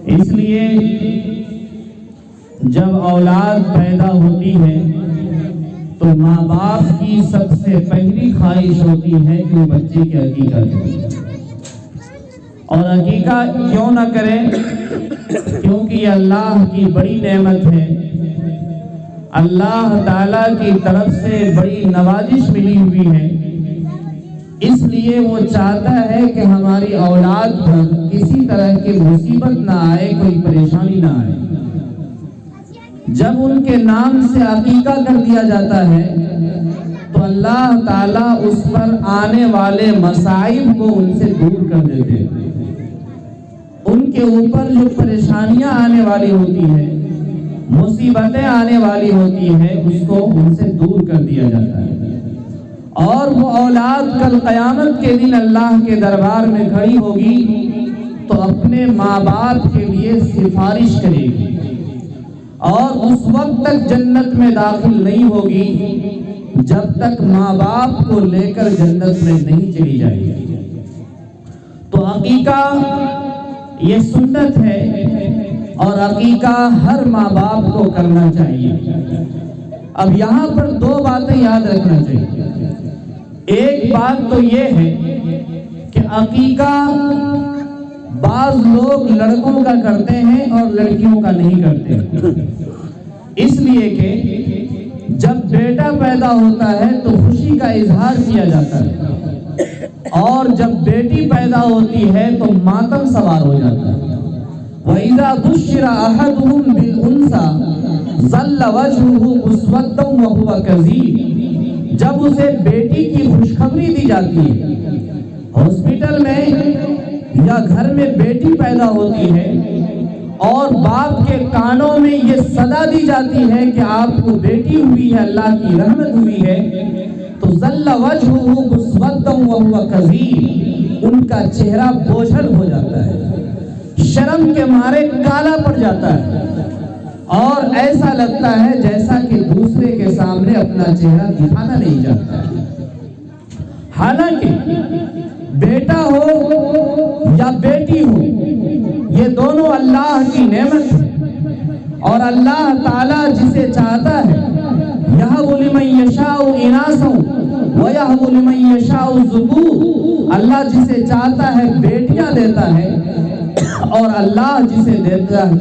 اس لیے جب اولاد پیدا ہوتی ہے تو ماں باپ کی سب سے پہلی خواہش ہوتی ہے کہ وہ بچے کی عقیقہ کریں، اور عقیقہ کیوں نہ کریں؟ کیونکہ یہ اللہ کی بڑی نعمت ہے، اللہ تعالیٰ کی طرف سے بڑی نوازش ملی ہوئی ہے، اس لیے وہ چاہتا ہے کہ ہماری اولاد پر کسی طرح کی مصیبت نہ آئے، کوئی پریشانی نہ آئے۔ جب ان کے نام سے عقیقہ کر دیا جاتا ہے تو اللہ تعالیٰ اس پر آنے والے مصائب کو ان سے دور کر دیتے ہیں، ان کے اوپر جو پریشانیاں آنے والی ہوتی ہیں، مصیبتیں آنے والی ہوتی ہیں، اس کو ان سے دور کر دیا جاتا ہے، اور وہ اولاد کل قیامت کے دن اللہ کے دربار میں کھڑی ہوگی تو اپنے ماں باپ کے لیے سفارش کرے گی، اور اس وقت تک جنت میں داخل نہیں ہوگی جب تک ماں باپ کو لے کر جنت میں نہیں چلی جائے گی۔ تو عقیقہ یہ سنت ہے، اور عقیقہ ہر ماں باپ کو کرنا چاہیے۔ اب یہاں پر دو باتیں یاد رکھنا چاہیے۔ ایک بات تو یہ ہے کہ عقیقہ بعض لوگ لڑکوں کا کرتے ہیں اور لڑکیوں کا نہیں کرتے، اس لیے کہ جب بیٹا پیدا ہوتا ہے تو خوشی کا اظہار کیا جاتا ہے، اور جب بیٹی پیدا ہوتی ہے تو ماتم سوار ہو جاتا ہے۔ وَإِذَا بُشِّرَ أَحَدُهُمْ بِالْأُنثىٰ ظَلَّ وَجْهُهُ مُسْوَدًّا وَهُوَ كَظِيمٌ، جب اسے بیٹی کی خوشخبری دی جاتی ہے، ہاسپٹل میں یا گھر میں بیٹی پیدا ہوتی ہے اور باپ کے کانوں میں یہ صدا دی جاتی ہے کہ آپ کو بیٹی ہوئی ہے، اللہ کی رحمت ہوئی ہے، تو ظَلَّ وَجْهُهُ مُسْوَدًّا وَهُوَ كَظِيمٌ، ان کا چہرہ بوجھل ہو جاتا ہے، شرم کے مارے کالا پڑ جاتا ہے، اور ایسا لگتا ہے جیسا کہ دوسرے کے سامنے اپنا چہرہ دکھانا نہیں چاہتا ہے۔ حالانکہ بیٹا ہو یا بیٹی ہو، یہ دونوں اللہ کی نعمت ہے، اور اللہ تعالیٰ جسے چاہتا ہے یَهَبُ لِمَن يَشَاءُ إِنَاثًا وَيَهَبُ لِمَن يَشَاءُ الذُّكُورَ، اللہ جسے چاہتا ہے بیٹیاں دیتا ہے، اور اللہ جسے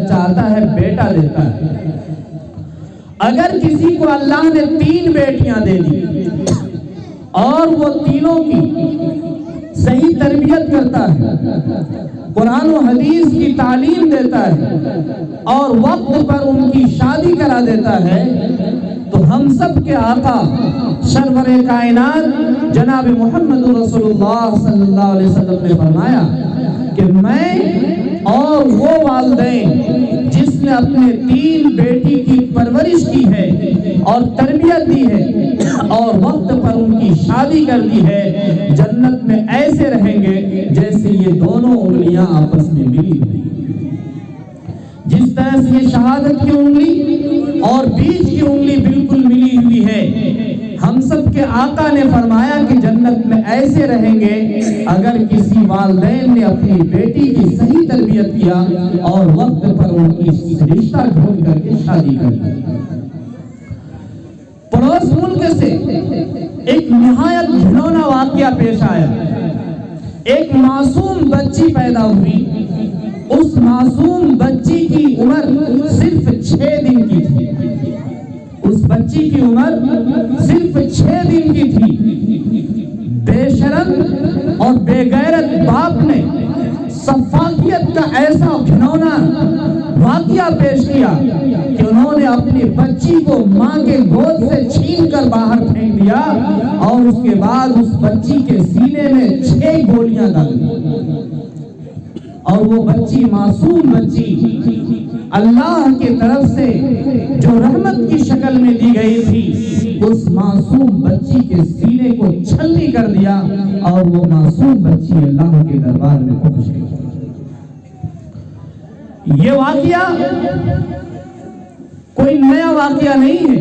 چاہتا ہے بیٹا دیتا ہے۔ اگر کسی کو اللہ نے 3 بیٹیاں دے دی اور وہ تینوں کی صحیح تربیت کرتا ہے، قرآن و حدیث کی تعلیم دیتا ہے، اور وقت پر ان کی شادی کرا دیتا ہے، تو ہم سب کے آقا سرور کائنات جناب محمد رسول اللہ صلی اللہ علیہ وسلم نے فرمایا کہ میں اور وہ والدین جس نے اپنے 3 بیٹی کی پرورش کی ہے اور تربیت دی ہے اور وقت پر ان کی شادی کر دی ہے، جنت میں ایسے رہیں گے جیسے یہ دونوں انگلیاں آپس میں ملی ہوئی۔ جس طرح سے یہ شہادت کی انگلی اور بیچ کی انگلی بالکل ملی ہوئی ہے، ہم سب کے آقا نے فرمایا کہ جنت میں ایسے رہیں گے اگر کسی والدین نے اپنی بیٹی کی صحیح تربیت کیا اور وقت پر ان کی رشتہ ڈھونڈ کر کے شادی کر دی۔ پڑوس ملک سے ایک نہایت گھنونا واقعہ پیش آیا۔ ایک معصوم بچی پیدا ہوئی، اس معصوم بچی کی عمر صرف 6 دن کی تھی، اس بچی کی عمر صرف 6 دن کی تھی۔ بے شرم اور بے غیرت باپ نے سفاکیت کا ایسا گھنونا واقعہ پیش کیا کہ انہوں نے اپنی بچی کو ماں کے گود سے چھین کر باہر پھینک دیا، اور اس کے بعد اس بچی کے سینے میں 6 گولیاں ڈال دی، اور وہ بچی معصوم بچی اللہ کی طرف سے جو رحمت کی شکل میں دی گئی تھی، اس معصوم بچی کے سینے کو چھلنی کر دیا، اور وہ معصوم بچی اللہ کے دربار میں پہنچ گئی۔ یہ واقعہ کوئی نیا واقعہ نہیں ہے۔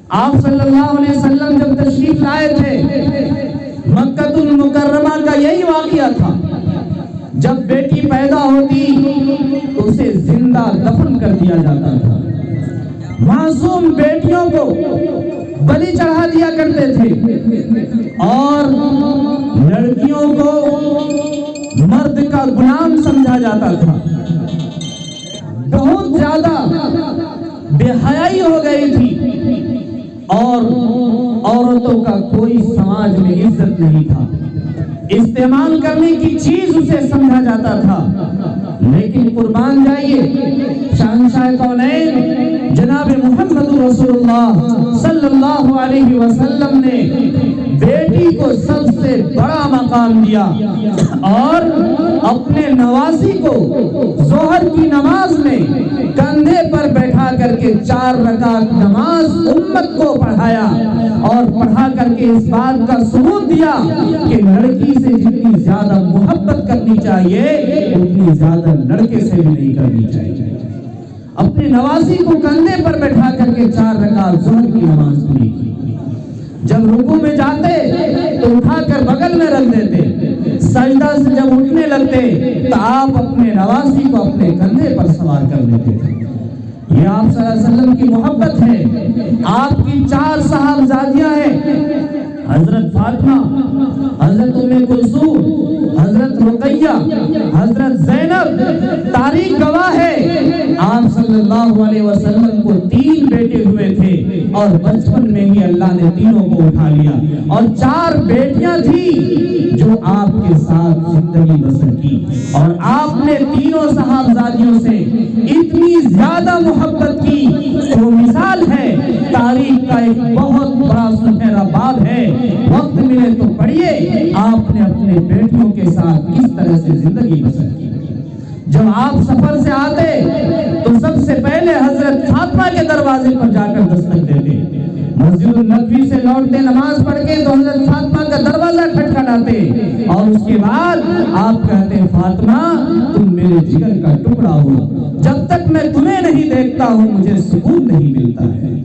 آپ صلی اللہ علیہ وسلم جب تشریف لائے تھے، مکہ المکرمہ کا یہی واقعہ تھا۔ جب بیٹی پیدا ہوتی تو اسے زندہ دفن کر دیا جاتا تھا. معصوم بیٹیوں کو بلی چڑھا دیا کرتے تھے اور لڑکیوں کو مرد کا غلام سمجھا جاتا تھا. بہت زیادہ بے حیائی ہو گئی تھی اور عورتوں کا کوئی سماج میں عزت نہیں تھا. استعمال کرنے کی چیز اسے سمجھا جاتا تھا. لیکن قربان جائیے شہنشاہ کونین جناب محمد رسول اللہ صلی اللہ علیہ وسلم نے بیٹی کو سب سے بڑا مقام دیا اور اپنے نواسی کو ظہر کی نماز میں کندھے پر بیٹھا کر کے 4 رکعت نماز امت کو پڑھایا اور پڑھا کر کے اس بات کا ثبوت دیا کہ لڑکی سے جتنی زیادہ محبت کرنی چاہیے اتنی زیادہ لڑکے سے بھی نہیں کرنی چاہیے. اپنے نواسی کو کندھے پر بیٹھا کر کے 4 رکعت ظہر کی نماز پڑھی. جب رکوع میں جاتے تو اٹھا کر بغل میں رکھ دیتے. سجدہ سے جب اٹھنے لگتے تو آپ اپنے نواسی کو اپنے کندھے پر سوار کر لیتے تھے. یہ آپ صلی اللہ علیہ وسلم کی محبت ہے. آپ کی 4 صاحبزادیاں ہیں، حضرت فاطمہ، حضرت ام کلثوم، حضرت رقیہ، حضرت زینب. تاریخ گواہ ہے آپ صلی اللہ علیہ وسلم کو 3 بیٹے ہوئے تھے اور بچپن میں ہی اللہ نے تینوں کو اٹھا لیا اور 4 بیٹیاں تھی جو آپ کے ساتھ زندگی بسر کی. اور آپ نے تینوں صاحبزادیوں سے اتنی زیادہ محبت کی وہ مثال ہے. تاریخ کا ایک بہت بڑا سنہرا باب ہے. وقت ملے تو پڑھیے آپ نے اپنے بیٹیوں کے ساتھ کس طرح سے زندگی بسر کی. جب آپ سفر سے آتے تو سب سے پہلے حضرت فاطمہ کے دروازے پر جا کر دستک دیتے. مسجد النبوی سے لوٹتے نماز پڑھ کے تو حضرت فاطمہ کا دروازہ کھٹکھٹاتے اور اس کے بعد آپ کہتے فاطمہ تم میرے جگر کا ٹکڑا ہو، جب تک میں تمہیں نہیں دیکھتا ہوں مجھے سکون نہیں ملتا ہے.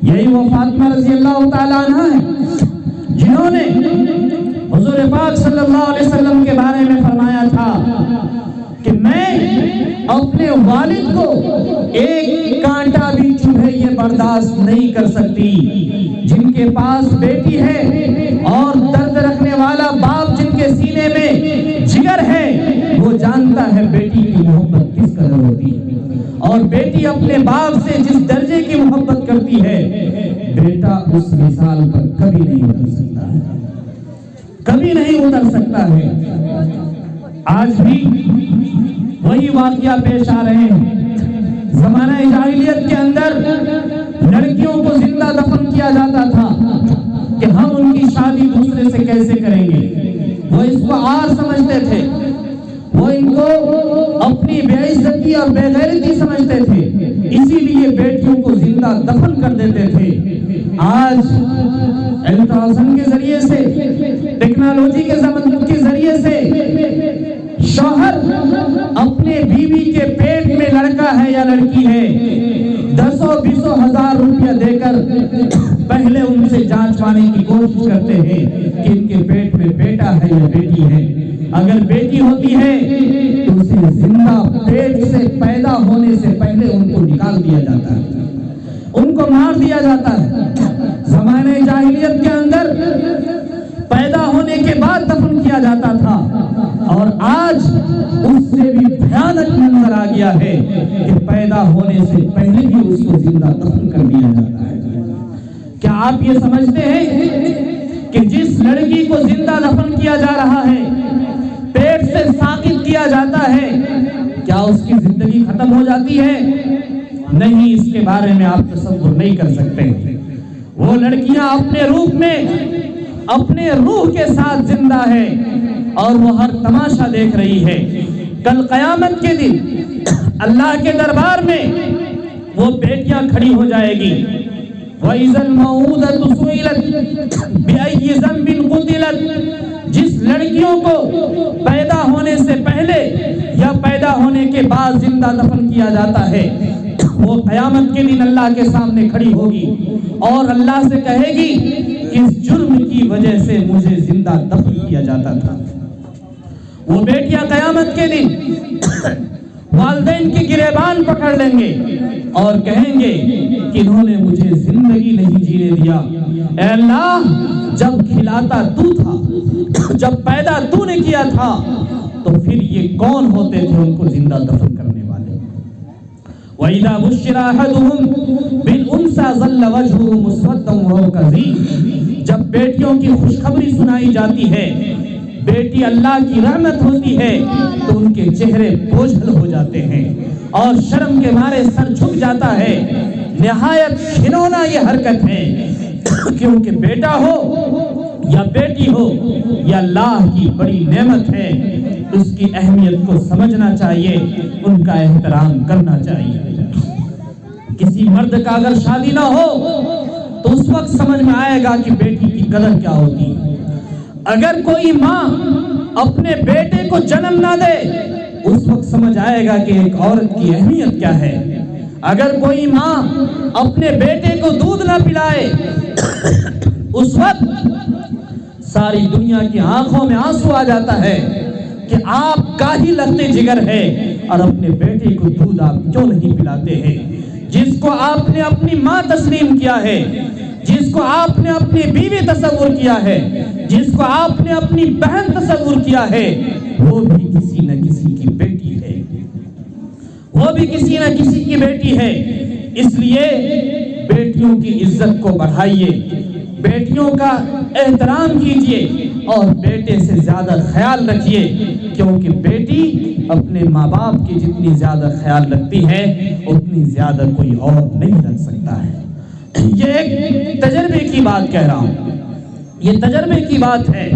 یہی وہ فاطمہ رضی اللہ تعالیٰ عنہ ہے جنہوں نے حضور پاک صلی اللہ علیہ وسلم کے بارے میں فرمایا تھا کہ میں اپنے والد کو ایک کانٹا بھی چبھے یہ برداشت نہیں کر سکتی. جن کے پاس بیٹی ہے اور درد رکھنے والا باپ جن کے سینے میں جگر ہے وہ جانتا ہے بیٹی کی محبت کس قدر ہوتی ہے. اور بیٹی اپنے باپ سے جس درجے کی محبت کرتی ہے بیٹا اس مثال پر کبھی نہیں اتر سکتا ہے، کبھی نہیں اتر سکتا ہے. آج بھی وہی واقعہ پیش آ رہے ہیں. زمانہ جاہلیت کے اندر لڑکیوں کو زندہ دفن کیا جاتا تھا کہ ہم ان کی شادی دوسرے سے کیسے کریں گے. وہ اس کو عار سمجھتے تھے، وہ ان کو اپنی بے عزتی اور بے غیرتی سمجھتے تھے، اسی لیے بیٹیوں کو زندہ دفن کر دیتے تھے. آج الٹراساؤنڈ کے ذریعے سے، ٹیکنالوجی کے ذریعے سے شوہر اپنے بیوی کے پیٹ میں لڑکا ہے یا لڑکی ہے 10-20 ہزار روپیہ دے کر پہلے ان سے جانچ پانے کی کوشش کرتے ہیں کہ ان کے پیٹ میں بیٹا ہے یا بیٹی ہے. اگر بیٹی ہوتی ہے تو اسے زندہ پیٹ سے پیدا ہونے سے پہلے ان کو نکال دیا جاتا ہے، ان کو مار دیا جاتا ہے. زمانے جاہلیت کے اندر پیدا ہونے کے بعد دفن کیا جاتا تھا اور آج اس سے بھی بھیانک منظر آ گیا ہے کہ پیدا ہونے سے پہلے ہی اس کو زندہ دفن کر دیا جاتا ہے. کیا آپ یہ سمجھتے ہیں کہ جس لڑکی کو زندہ دفن کیا جا رہا ہے، پیٹ سے ساقط کیا جاتا ہے، کیا اس کی زندگی ختم ہو جاتی ہے؟ نہیں، اس کے بارے میں آپ تصور نہیں کر سکتے. وہ لڑکیاں اپنے روح میں اپنے روح کے ساتھ زندہ ہے اور وہ ہر تماشا دیکھ رہی ہے. کل قیامت کے دن اللہ کے دربار میں وہ بیٹیاں کھڑی ہو جائے گی. وَإِذَا الْمَوْءُودَةُ سُئِلَتْ بِأَيِّ ذَنبٍ قُتِلَتْ. جس لڑکیوں کو پیدا ہونے سے پہلے یا پیدا ہونے کے بعد زندہ دفن کیا جاتا ہے وہ قیامت کے دن اللہ کے سامنے کھڑی ہوگی اور اللہ سے کہے گی اس جرم کی وجہ سے مجھے زندہ دفن کیا جاتا تھا. وہ بیٹیاں قیامت کے دن والدین کی گریبان پکڑ لیں گے اور کہیں گے کہ انہوں نے مجھے زندگی نہیں جینے دیا۔ اے اللہ، جب کھلاتا تو تھا، جب پیدا تو نے کیا تھا، تو پھر یہ کون ہوتے تھے ان کو زندہ دفن کرنے والے؟ وَإِذَا بُشِّرَ أَحَدُهُمْ بِالْأُنثَىٰ ظَلَّ وَجْهُهُ مُسْوَدًّا وَهُوَ كَظِيمٌ۔ جب بیٹیوں کی خوشخبری سنائی جاتی ہے، بیٹی اللہ کی رحمت ہوتی ہے، تو ان کے چہرے بوجھل ہو جاتے ہیں اور شرم کے مارے سر جھک جاتا ہے۔ نہایت گھنونا یہ حرکت ہے، کیونکہ بیٹا ہو یا بیٹی ہو، یہ اللہ کی بڑی نعمت ہے، اس کی اہمیت کو سمجھنا چاہیے، ان کا احترام کرنا چاہیے۔ کسی مرد کا اگر شادی نہ ہو تو اس وقت سمجھ میں آئے گا کہ بیٹی کی قدر کیا ہوتی ہے۔ اگر کوئی ماں اپنے بیٹے کو جنم نہ دے، اس وقت سمجھ آئے گا کہ ایک عورت کی اہمیت کیا ہے۔ اگر کوئی ماں اپنے بیٹے کو دودھ نہ پلائے، اس وقت ساری دنیا کی آنکھوں میں آنسو آ جاتا ہے کہ آپ کا ہی لگتے جگر ہے اور اپنے بیٹے کو دودھ آپ کیوں نہیں پلاتے ہیں؟ جس کو آپ نے اپنی ماں تسلیم کیا ہے، جس کو آپ نے اپنی بیوی تصور کیا ہے، جس کو آپ نے اپنی بہن تصور کیا ہے، وہ بھی کسی نہ کسی کی بیٹی ہے، وہ بھی کسی نہ کسی کی بیٹی ہے۔ اس لیے بیٹیوں کی عزت کو بڑھائیے، بیٹیوں کا احترام کیجیے اور بیٹے سے زیادہ خیال رکھیے، کیونکہ بیٹی اپنے ماں باپ کی جتنی زیادہ خیال رکھتی ہے اتنی زیادہ کوئی اور نہیں رکھ سکتا ہے۔ یہ ایک تجربے کی بات کہہ رہا ہوں، یہ تجربے کی بات ہے۔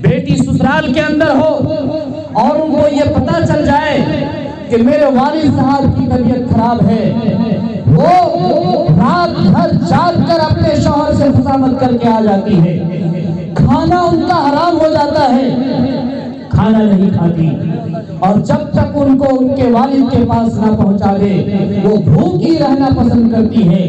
بیٹی سسرال کے اندر ہو اور ان کو یہ پتہ چل جائے کہ میرے والد صاحب کی طبیعت خراب ہے، وہ رات بھر جاگ کر اپنے شوہر سے خصامت کر کے آ جاتی ہے، کھانا ان کا حرام ہو جاتا ہے، کھانا نہیں کھاتی، اور جب تک ان کو ان کے والد کے پاس نہ پہنچا دے وہ بھوکی رہنا پسند کرتی ہے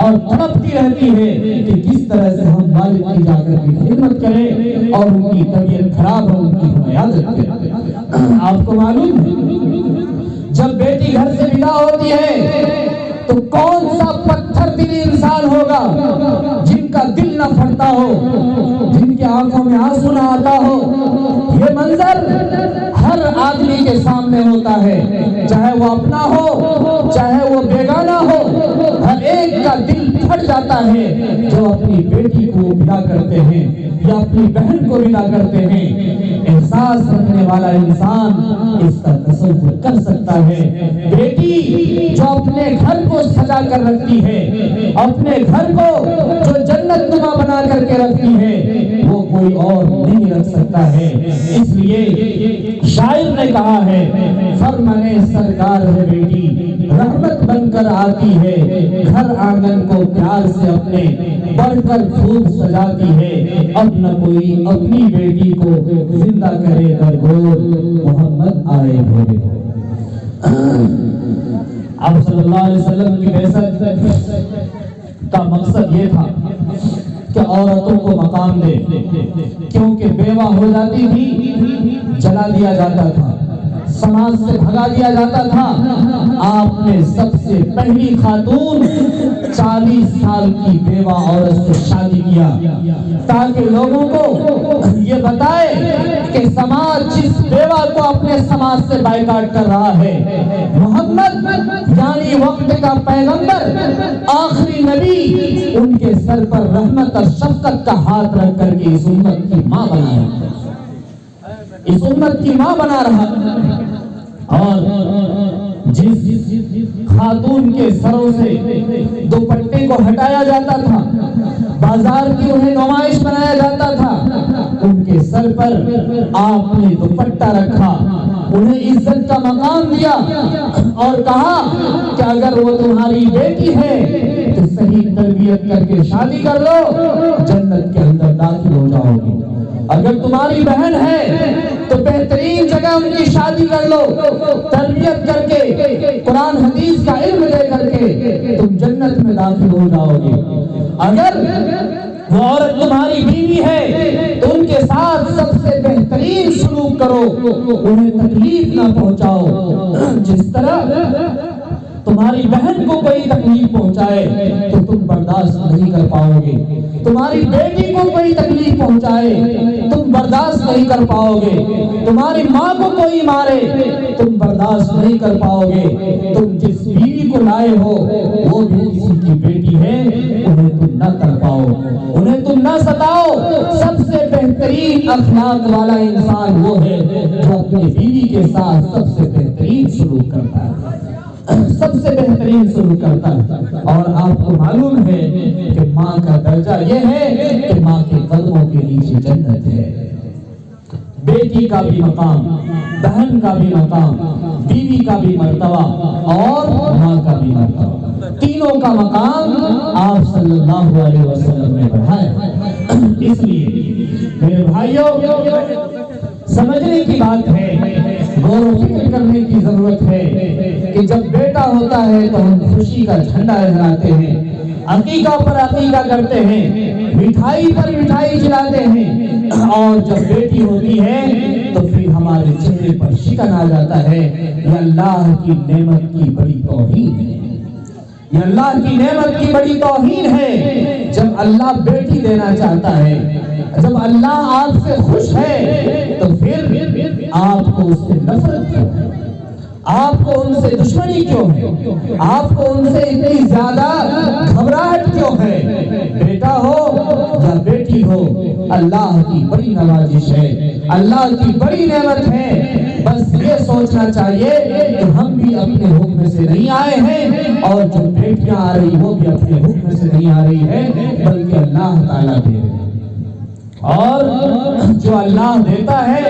اور تڑپتی رہتی ہے کہ کس طرح سے ہم والد کی جا کر کی خدمت کریں اور ان کی طبیعت خراب ہو ان کی عیادت کریں۔ آپ کو معلوم ہے جب بیٹی گھر سے ودا ہوتی ہے تو کون سا پتھر دلی انسان ہوگا جن کا دل نہ پھٹتا ہو، جن کی آنکھوں میں آنسو نہ آتا ہو۔ یہ منظر ہر آدمی کے سامنے ہوتا ہے، چاہے وہ اپنا ہو چاہے وہ بیگانہ ہو، ہر ایک کا دل پھٹ جاتا ہے جو اپنی بیٹی کو ودا کرتے ہیں یا اپنی بہن کو ودا کرتے ہیں۔ احساس رکھنے والا انسان اس کا تصور کر سکتا ہے۔ بیٹی جو اپنے گھر کو سجا کر رکھتی ہے، اپنے گھر کو جو جنت نما بنا کر کے رکھتی ہے، وہ کوئی اور نہیں رکھ سکتا ہے۔ اس لیے شاعر نے کہا ہے، فرمانے سرکار ہے بیٹی رحمت بن کر آتی ہے، گھر آنگن کو پیار سے اپنے بڑھ کر خوب سجاتی ہے، اب نہ کوئی اپنی بیٹی کو زندہ کرے درگور، محمد آئے بھولے۔ آپ صلی اللہ علیہ وسلم کی بعثت کا مقصد یہ تھا کہ عورتوں کو مقام دے، کیونکہ بیوہ ہو جاتی تھی جلا دیا جاتا تھا، سماج سے بھگا دیا جاتا تھا۔ آپ نے سب سے پہلی خاتون 40 سال کی بیوہ عورت سے شادی کیا تاکہ لوگوں کو یہ بتائے کہ سماج جس بیوہ کو اپنے سماج سے بائیکاٹ کر رہا ہے، محمد یعنی وقت کا پیغمبر آخری نبی ان کے سر پر رحمت اور شفقت کا ہاتھ رکھ کر کے اس امت کی ماں بنا رہا، اس امت کی ماں بنا رہا۔ اور جس خاتون کے سروں سے دوپٹے کو ہٹایا جاتا تھا، بازار کی انہیں نمائش بنایا جاتا تھا، ان کے سر پر آپ نے دوپٹہ رکھا، انہیں عزت کا مقام دیا اور کہا کہ اگر وہ تمہاری بیٹی ہے تو صحیح تربیت کر کے شادی کر لو، جنت کے اندر داخل ہو جاؤ گے۔ اگر تمہاری بہن ہے تو بہترین جگہ ان کی شادی کر لو، تربیت کر کے قرآن حدیث کا علم دے کر کے تم جنت میں داخل ہو جاؤ گے۔ اگر وہ عورت تمہاری بیوی ہے تو ان کے ساتھ سب سے بہترین بہترین سلوک کرو، انہیں تکلیف نہ پہنچاؤ۔ جس طرح تمہاری بہن کو کوئی تکلیف پہنچائے تو تم برداشت نہیں کر پاؤ گے، تمہاری بیٹی کو کوئی تکلیف پہنچائے تم برداشت نہیں کر پاؤ گے، تمہاری ماں کو کوئی مارے تم برداشت نہیں کر پاؤ گے، تم جس بیوی کو لائے ہو وہ بھی کسی کی بیٹی ہے، انہیں تم نہ کر پاؤ، انہیں تم نہ ستاؤ۔ سب سے بہترین اخلاق والا انسان وہ ہے جو اپنی بیوی کے ساتھ سب سے بہترین سلوک کرتا ہے، سب سے بہترین سلوک کرتا ہے۔ اور آپ کو معلوم ہے کہ ماں کا درجہ یہ ہے کہ ماں کے قدموں کے نیچے جنت ہے۔ بیٹی کا بھی مقام، بہن کا بھی مقام، بیوی کا بھی مرتبہ اور ماں کا بھی مرتبہ، تینوں کا مقام آپ صلی اللہ علیہ وسلم نے بڑھایا۔ اس لیے میرے بھائیوں سمجھنے کی بات ہے، غور و فکر کرنے کی ضرورت ہے کہ جب بیٹا ہوتا ہے تو ہم خوشی کا جھنڈا لہراتے ہیں، عقیقہ پر عقیقہ کرتے ہیں، مٹھائی پر مٹھائی کھلاتے ہیں، اور جب بیٹی ہوتی ہے تو پھر ہمارے چہرے پر شکن آ جاتا ہے۔ یہ اللہ کی نعمت کی بڑی توہین ہے، یہ اللہ کی نعمت کی بڑی توہین ہے۔ جب اللہ بیٹی دینا چاہتا ہے، جب اللہ آپ سے خوش ہے تو پھر آپ کو اس سے نفرت کیوں ہے، آپ کو ان سے دشمنی کیوں ہے، آپ کو ان سے اتنی زیادہ گھبراہٹ کیوں ہے؟ بیٹا ہو یا بیٹی ہو، اللہ کی بڑی نوازش ہے، اللہ کی بڑی نعمت ہے۔ بس یہ سوچنا چاہیے کہ ہم بھی اپنے حکم سے نہیں آئے ہیں، اور جو بیٹیاں آ رہی وہ بھی اپنے حکم سے نہیں آ رہی ہے، بلکہ اللہ تعالیٰ دے رہے ہیں۔ اور جو اللہ دیتا ہے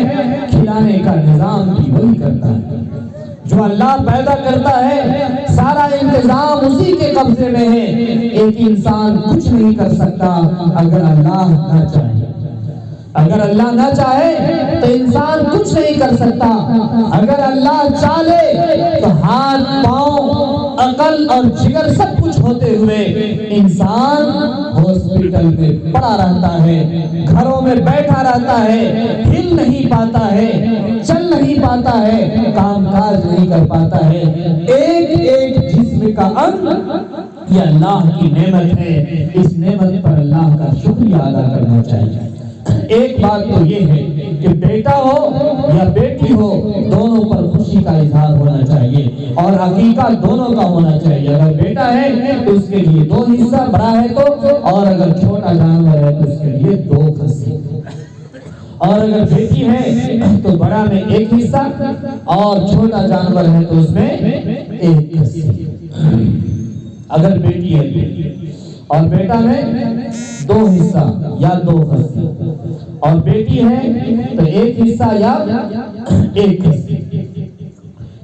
کھلانے کا نظام بھی وہی کرتا ہے، جو اللہ پیدا کرتا ہے سارا انتظام اسی کے قبضے میں ہے۔ ایک انسان کچھ نہیں کر سکتا اگر اللہ نہ چاہے، اگر اللہ نہ چاہے تو انسان کچھ نہیں کر سکتا، اگر اللہ چاہے تو ہاتھ پاؤں عقل اور جگر سب کچھ ہوتے ہوئے انسان ہاسپٹل میں پڑا رہتا ہے، گھروں میں بیٹھا رہتا ہے، ہل نہیں پاتا ہے، چل نہیں پاتا ہے، کام کاج نہیں کر پاتا ہے۔ ایک ایک جسم کا انگ یہ اللہ کی نعمت ہے، اس نعمت پر اللہ کا شکریہ ادا کرنا چاہیے۔ ایک بات تو یہ ہے کہ بیٹا ہو یا بیٹی ہو دونوں پر خوشی کا اظہار ہونا چاہیے، اور عقیقہ دونوں کا ہونا چاہیے۔ اگر بیٹا ہے تو اس کے لیے 2 حصہ، بڑا ہے تو، اور اگر چھوٹا جانور ہے تو اس کے لیے 2 کھسی، اور اگر بیٹی ہے تو بڑا میں 1 حصہ اور چھوٹا جانور ہے تو اس میں 1 کھسی۔ اگر بیٹی ہے اور بیٹا میں 2 حصہ یا 2 کھسی، اور بیٹی ہے تو 1 حصہ یا 1 کھسی۔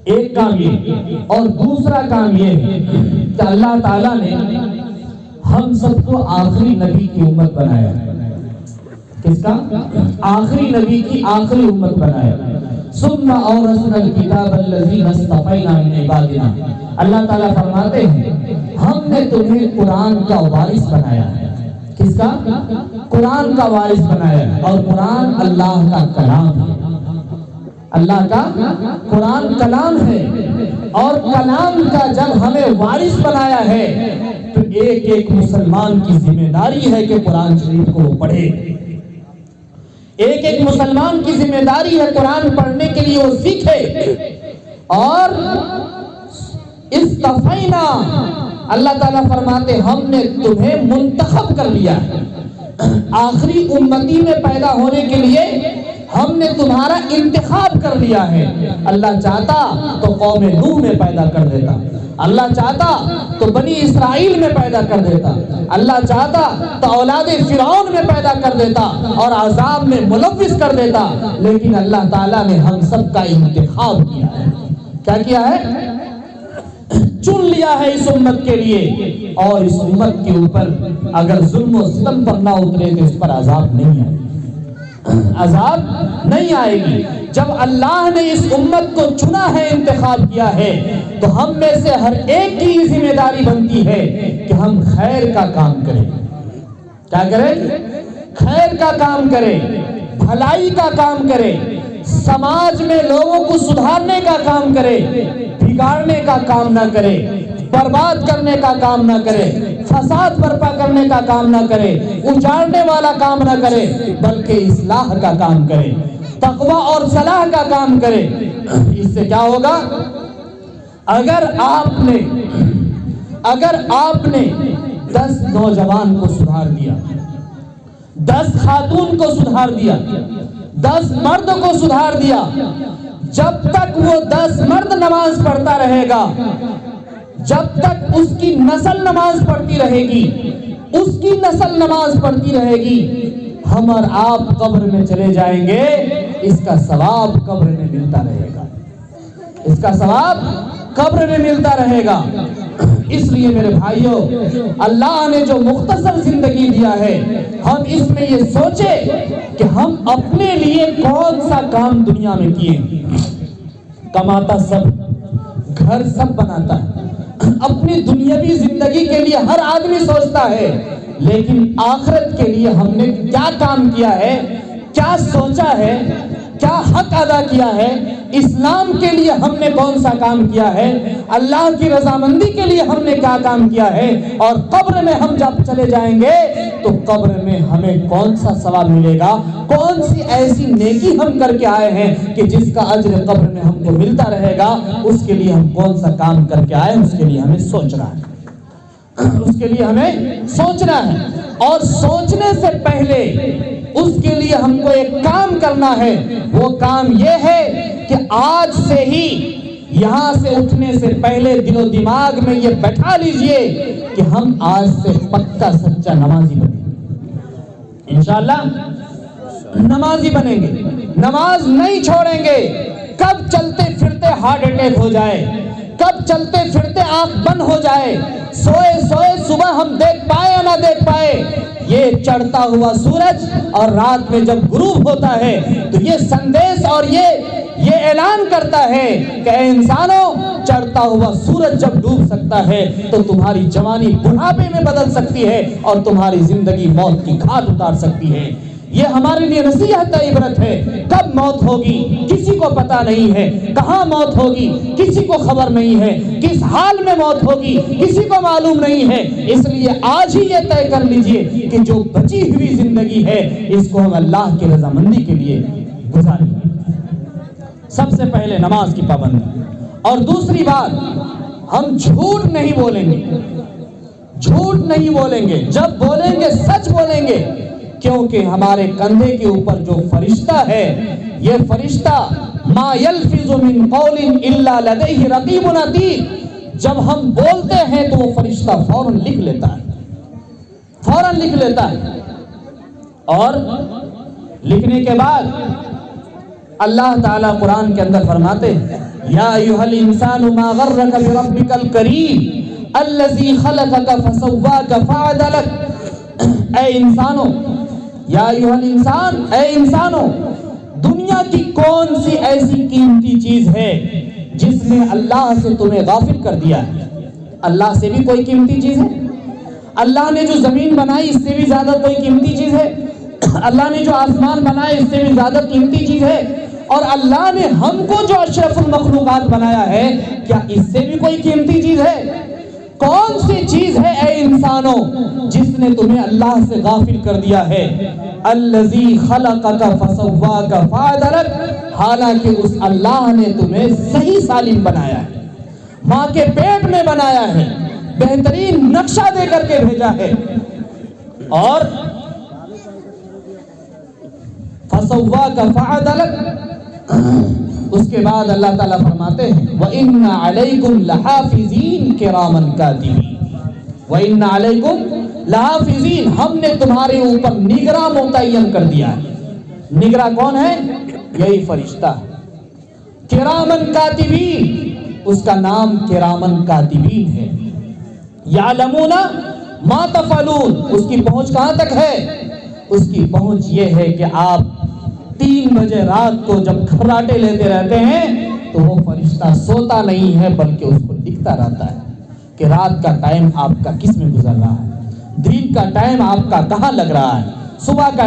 ایک کام یہ، اور دوسرا کام یہ ہے کہ اللہ تعالیٰ نے ہم سب کو آخری نبی کی امت بنایا۔ کس کا؟ آخری نبی کی آخری امت بنایا۔ ثم اورثنا الکتاب الذین اصطفینا من عبادنا، اللہ تعالیٰ فرماتے ہیں ہم نے تمہیں قرآن کا وارث بنایا ہے۔ کس کا؟ قرآن کا وارث بنایا، اور قرآن اللہ کا کلام ہے، اللہ کا قرآن کلام ہے، اور کلام کا جب ہمیں وارث بنایا ہے تو ایک ایک مسلمان کی ذمہ داری ہے کہ قرآن شریف کو وہ پڑھے۔ ایک ایک مسلمان کی ذمہ داری ہے قرآن پڑھنے کے لیے وہ سیکھے۔ اور استفینا، اللہ تعالیٰ فرماتے ہم نے تمہیں منتخب کر لیا ہے، آخری امتی میں پیدا ہونے کے لیے ہم نے تمہارا انتخاب کر لیا ہے۔ اللہ چاہتا تو قوم نوح میں پیدا کر دیتا، اللہ چاہتا تو بنی اسرائیل میں پیدا کر دیتا، اللہ چاہتا تو اولاد فرعون میں پیدا کر دیتا اور عذاب میں ملوث کر دیتا، لیکن اللہ تعالیٰ نے ہم سب کا انتخاب کیا ہے۔ کیا کیا ہے؟ چن لیا ہے اس امت کے لیے، اور اس امت کے اوپر اگر ظلم و ستم پر نہ اترے تو اس پر عذاب نہیں آئے گی، عذاب نہیں آئے گی۔ جب اللہ نے اس امت کو چنا ہے، انتخاب کیا ہے، تو ہم میں سے ہر ایک کی ذمہ داری بنتی ہے کہ ہم خیر کا کام کریں۔ کیا کریں؟ خیر کا کام کریں، بھلائی کا کام کرے، سماج میں لوگوں کو سدھارنے کا کام کرے، بگاڑنے کا کام نہ کرے، برباد کرنے کا کام نہ کرے، فساد برپا کرنے کا کام نہ کرے، اجاڑنے والا کام نہ کرے، بلکہ اصلاح کا کام کرے، تقوی اور صلاح کا کام کرے۔ اس سے کیا ہوگا؟ اگر آپ نے 10 نوجوان کو سدھار دیا، 10 خاتون کو سدھار دیا، 10 مرد کو سدھار دیا، جب تک وہ 10 مرد نماز پڑھتا رہے گا، جب تک اس کی نسل نماز پڑھتی رہے گی، اس کی نسل نماز پڑھتی رہے گی، ہم اور آپ قبر میں چلے جائیں گے، اس کا ثواب قبر میں ملتا رہے گا، اس کا ثواب قبر میں ملتا رہے گا۔ اس لیے میرے بھائیوں، اللہ نے جو مختصر زندگی دیا ہے، ہم اس میں یہ سوچیں کہ ہم اپنے لیے کون سا کام دنیا میں کیے۔ کماتا سب، گھر سب بناتا ہے، اپنی دنیاوی زندگی کے لیے ہر آدمی سوچتا ہے، لیکن آخرت کے لیے ہم نے کیا کام کیا ہے، کیا سوچا ہے، کیا حق ادا کیا ہے، اسلام کے لیے ہم نے کون سا کام کیا ہے، اللہ کی رضامندی کے لیے ہم نے کیا کام کیا ہے، اور قبر میں ہم جب چلے جائیں گے تو قبر میں ہمیں کون سا ثواب ملے گا، کون سی ایسی نیکی ہم کر کے آئے ہیں کہ جس کا اجر قبر میں ہم کو ملتا رہے گا، اس کے لیے ہم کون سا کام کر کے آئے، اس کے لیے ہمیں سوچنا ہے، اس کے لیے ہمیں سوچنا ہے۔ اور سوچنے سے پہلے اس کے لیے ہم کو ایک کام کرنا ہے، وہ کام یہ ہے کہ آج سے ہی یہاں سے اٹھنے سے پہلے دل و دماغ میں یہ بیٹھا لیجئے کہ ہم آج سے پکا سچا نمازی بنیں گے، انشاءاللہ نمازی بنیں گے، نماز نہیں چھوڑیں گے۔ کب چلتے پھرتے ہارٹ اٹیک ہو جائے، کب چلتے پھرتے آنکھ بند ہو جائے، سوئے صبح ہم دیکھ پائے یا نہ دیکھ پائے، یہ چڑھتا ہوا سورج اور رات میں جب غروب ہوتا ہے تو یہ سندیش اور یہ اعلان کرتا ہے کہ اے انسانوں، چڑھتا ہوا سورج جب ڈوب سکتا ہے تو تمہاری جوانی بڑھاپے میں بدل سکتی ہے اور تمہاری زندگی موت کی گھاٹ اتار سکتی ہے۔ یہ ہمارے لیے نصیحت عبرت ہے۔ کب موت ہوگی کسی کو پتا نہیں ہے، کہاں موت ہوگی کسی کو خبر نہیں ہے، کس حال میں موت ہوگی کسی کو معلوم نہیں ہے۔ اس لیے آج ہی یہ طے کر لیجئے کہ جو بچی ہوئی زندگی ہے اس کو ہم اللہ کی رضامندی کے لیے گزاریں۔ سب سے پہلے نماز کی پابندی، اور دوسری بات، ہم جھوٹ نہیں بولیں گے، جھوٹ نہیں بولیں گے، جب بولیں گے سچ بولیں گے، کیونکہ ہمارے کندھے کے اوپر جو فرشتہ ہے، یہ فرشتہ ما یلفظ من قول الا لدیہ رقیب عتید، جب ہم بولتے ہیں تو وہ فرشتہ فوراً لکھ لیتا ہے، فوراً لکھ لیتا ہے۔ اور لکھنے کے بعد اللہ تعالیٰ قرآن کے اندر فرماتے ہیں یا ایھا الانسان ما غرک بربک الکریم الذی خلقک فسواک فعدلک۔ اے انسانوں، یا ایھا الانسان، اے انسانوں، دنیا کی کون سی ایسی قیمتی چیز ہے جس نے اللہ سے تمہیں غافل کر دیا ہے؟ اللہ سے بھی کوئی قیمتی چیز ہے؟ اللہ نے جو زمین بنائی اس سے بھی زیادہ کوئی قیمتی چیز ہے؟ اللہ نے جو آسمان بنائے اس سے بھی زیادہ قیمتی چیز ہے؟ اور اللہ نے ہم کو جو اشرف المخلوقات بنایا ہے، کیا اس سے بھی کوئی قیمتی چیز ہے؟ کون سی چیز ہے اے انسانوں جس نے تمہیں اللہ سے غافل کر دیا ہے؟ الذی خلقک فسواک فعدلک، حالانکہ اس اللہ نے تمہیں صحیح سالم بنایا ہے، ماں کے پیٹ میں بنایا ہے، بہترین نقشہ دے کر کے بھیجا ہے۔ اور فسواک فعدلک، اس کے بعد اللہ تعالیٰ فرماتے ہیں وَإِنَّ عَلَيْكُمْ لَحَافِظِينَ كِرَامًا كَاتِبِينَ، وَإِنَّ عَلَيْكُمْ لَحَافِظِينَ، ہم نے تمہارے اوپر نگراں متعین کر دیا ہے۔ نگراں کون ہے؟ یہی فرشتہ، کرامن کاتبین، اس کا نام کرامن کاتبین ہے۔ یعلمون ما تفعلون، اس کی پہنچ کہاں تک ہے؟ اس کی پہنچ یہ ہے کہ آپ 3 بجے رات کو جب کھراٹے لیتے رہتے ہیں تو وہ فرشتہ سوتا نہیں ہے بلکہ اس کو لکھتا رہتا ہے کہ رات کا ٹائم آپ کا کس میں گزر رہا ہے، دن کا ٹائم آپ کا کہاں لگ رہا ہے، صبح کا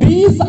20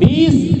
20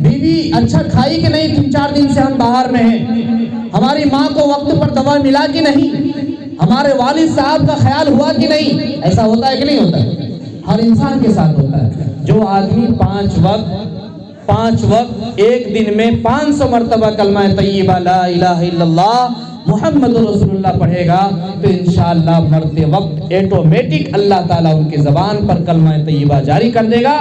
بیوی اچھا کھائی کہ نہیں، 3-4 دن سے ہم باہر میں ہیں، ہماری ماں کو وقت پر دوا ملا کہ نہیں، ہمارے والد صاحب کا خیال ہوا کہ نہیں. ایسا ہوتا ہے کہ نہیں ہوتا ہے؟ ہر انسان کے ساتھ ہوتا ہے. جو آدمی 5 وقت ایک دن میں 500 مرتبہ کلمہ طیبہ لا الہ الا اللہ محمد رسول اللہ پڑھے گا تو انشاءاللہ مرتے وقت ایٹومیٹک اللہ تعالیٰ ان کی زبان پر کلمہ طیبہ جاری کر دے گا.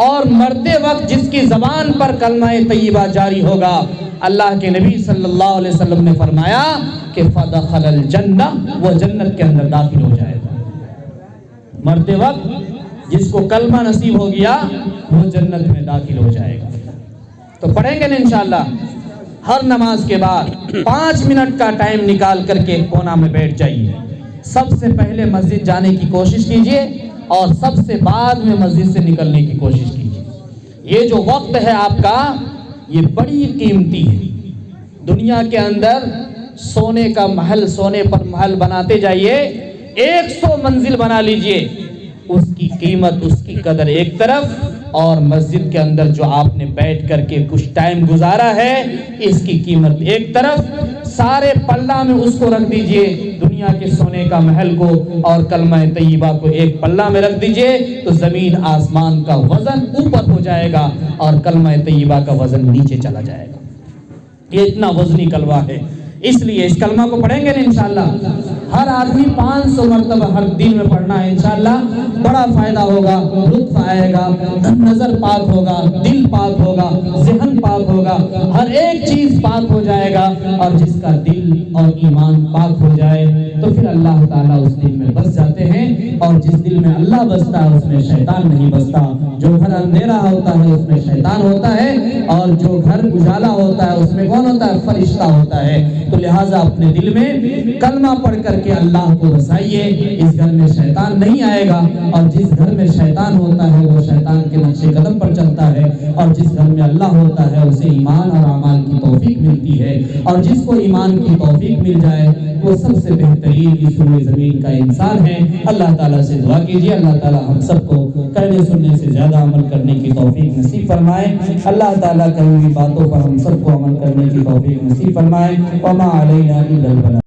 اور مرتے وقت جس کی زبان پر کلمہ طیبہ جاری ہوگا، اللہ کے نبی صلی اللہ علیہ وسلم نے فرمایا کہ فدخل الجنہ، وہ جنت کے اندر داخل ہو جائے گا. مرتے وقت جس کو کلمہ نصیب ہو گیا وہ جنت میں داخل ہو جائے گا. تو پڑھیں گے نا انشاءاللہ. ہر نماز کے بعد 5 منٹ کا ٹائم نکال کر کے کونا میں بیٹھ جائیے. سب سے پہلے مسجد جانے کی کوشش کیجئے اور سب سے بعد میں مسجد سے نکلنے کی کوشش کیجئے. یہ جو وقت ہے آپ کا یہ بڑی قیمتی ہے. دنیا کے اندر سونے کا محل، سونے پر محل بناتے جائیے، 100 منزل بنا لیجئے، اس کی قیمت، اس کی قدر ایک طرف، اور مسجد کے اندر جو آپ نے بیٹھ کر کے کچھ ٹائم گزارا ہے اس کی قیمت ایک طرف. سارے پلہ میں اس کو رکھ دیجئے، دنیا کے سونے کا محل کو اور کلمہ طیبہ کو ایک پلہ میں رکھ دیجئے تو زمین آسمان کا وزن اوپر ہو جائے گا اور کلمہ طیبہ کا وزن نیچے چلا جائے گا. یہ اتنا وزنی کلمہ ہے، اس لیے اس کلمہ کو پڑھیں گے نا انشاءاللہ. ہر آدمی 500 مرتبہ ہر دن میں پڑھنا ہے انشاءاللہ. بڑا فائدہ ہوگا، لطف آئے گا، نظر پاک ہوگا، دل پاک ہوگا، ذہن پاک ہوگا، ہر ایک چیز پاک ہو جائے گا. اور جس کا دل اور ایمان پاک ہو جائے تو پھر اللہ تعالیٰ اس دل میں بس جاتے ہیں. اور جس دل میں اللہ بستا ہے اس میں شیطان نہیں بستا. جو گھر اندھیرا ہوتا ہے اس میں شیطان ہوتا ہے، اور جو گھر اجالا ہوتا ہے اس میں کون ہوتا ہے؟ فرشتہ ہوتا ہے. تو لہٰذا اپنے دل میں کلمہ پڑھ کر کے اللہ کو بسائیے. اس گھر میں شیطان نہیں آئے گا، اور جس گھر میں شیطان ہوتا ہے وہ شیطان کے نقش قدم پر چلتا ہے. اور جس گھر میں اللہ ہوتا ہے اسے ایمان اور اعمال کی توفیق ملتی ہے. اور جس کو ایمان کی توفیق مل جائے وہ سب سے بہترین اس روئے زمین کا انسان ہے. اللہ تعالیٰ سے دعا کیجیے اللہ تعالیٰ ہم سب کو کہنے سننے سے زیادہ عمل کرنے کی توفیق نصیب فرمائے. اللہ تعالیٰ کہی ہوئی باتوں پر ہم سب کو عمل کرنے کی توفیق نصیب فرمائے. وما علینا الا البلاغ.